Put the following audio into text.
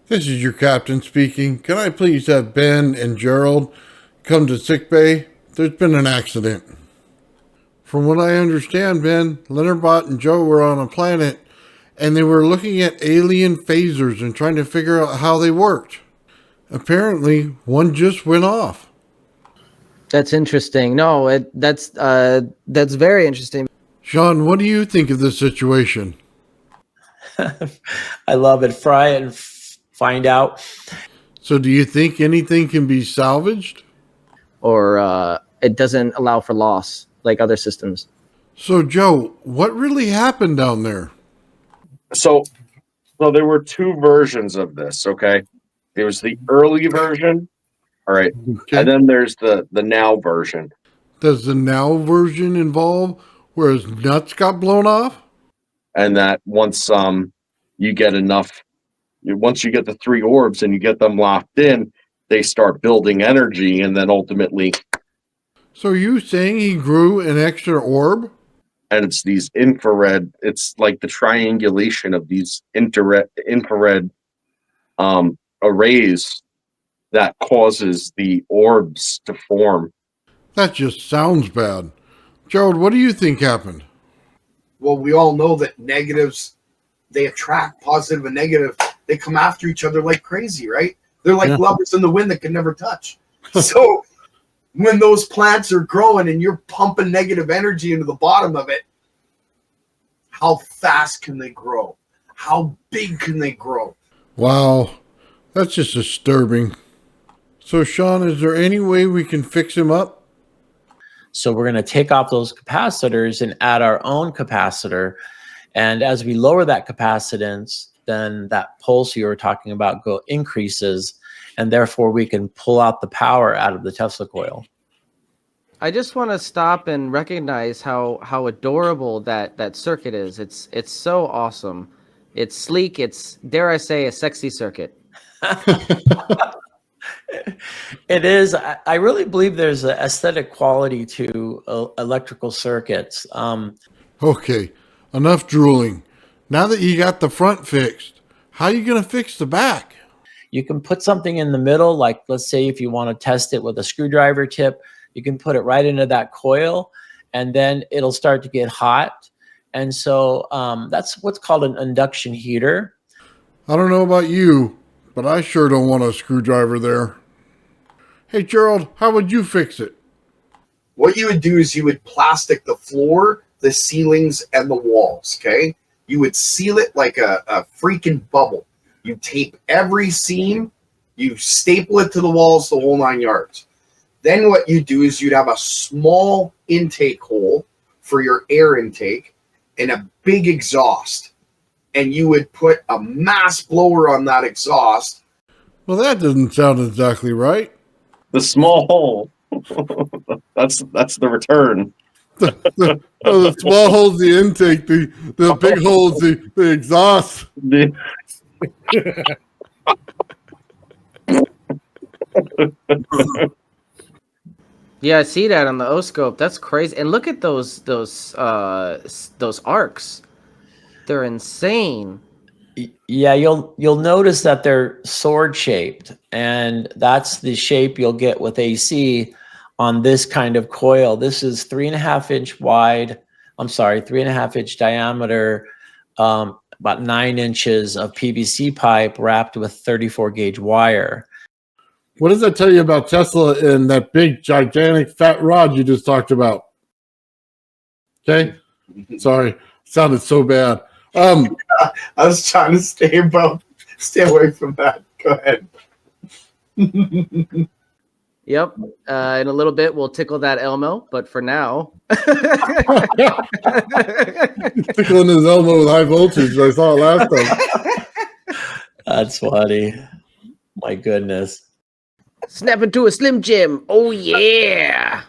This is your captain speaking. Can I please have Ben and Gerald come to sick bay? There's been an accident. From what I understand, Ben, Leonardbot and Joe were on a planet and they were looking at alien phasers and trying to figure out how they worked. Apparently, one just went off. That's interesting. No, that's very interesting. Sean, what do you think of this situation? I love it. Fry it and find out. So do you think anything can be salvaged? Or it doesn't allow for loss like other systems. So, Joe, what really happened down there? So there were two versions of this, okay? There was the early version, all right, Okay. and then there's the now version. Does the now version involve where his nuts got blown off? And that once you get enough, once you get the three orbs and you get them locked in, they start building energy, and then ultimately, So are you saying he grew an extra orb? and it's these infrared. It's like the triangulation of these infrared arrays that causes the orbs to form. That just sounds bad. Gerald, what do you think happened? Well, we all know that negatives, they attract positive and negative. They come after each other like crazy, right? They're like lovers in the wind that can never touch. So when those plants are growing and you're pumping negative energy into the bottom of it, how fast can they grow? How big can they grow? Wow, that's just disturbing. So, Sean, is there any way we can fix him up? So we're going to take off those capacitors and add our own capacitor. And as we lower that capacitance, then that pulse you were talking about increases, and therefore we can pull out the power out of the Tesla coil. I just want to stop and recognize how adorable that circuit is. It's so awesome. It's sleek. It's, dare I say, a sexy circuit. It is. I really believe there's an aesthetic quality to electrical circuits. Okay, enough drooling. Now that you got the front fixed, how are you going to fix the back? You can put something in the middle, like let's say if you want to test it with a screwdriver tip, you can put it right into that coil, and then it'll start to get hot. And so that's what's called an induction heater. I don't know about you, but I sure don't want a screwdriver there. Hey, Gerald, how would you fix it? What you would do is you would plastic the floor, the ceilings, and the walls, okay? You would seal it like a freaking bubble. You tape every seam, you staple it to the walls, the whole 9 yards. Then what you do is you'd have a small intake hole for your air intake and a big exhaust. And you would put a mass blower on that exhaust. Well, that doesn't sound exactly right. The small hole. that's the return. The small hole's the intake, the big hole's the exhaust. Yeah, I see that on the O-scope. That's crazy. And look at those arcs. They're insane. Yeah, you'll notice that they're sword shaped, and that's the shape you'll get with AC on this kind of coil. This is 3.5 inch wide. I'm sorry, 3.5 inch diameter, about 9 inches of PVC pipe wrapped with 34 gauge wire. What does that tell you about Tesla and that big, gigantic, fat rod you just talked about? Okay, sorry, sounded so bad. I was trying to stay away from that. Go ahead. Yep. In a little bit, we'll tickle that Elmo, but for now. Tickling his elbow with high voltage. I saw it last time. That's funny. My goodness. Snap into a Slim Jim. Oh, yeah.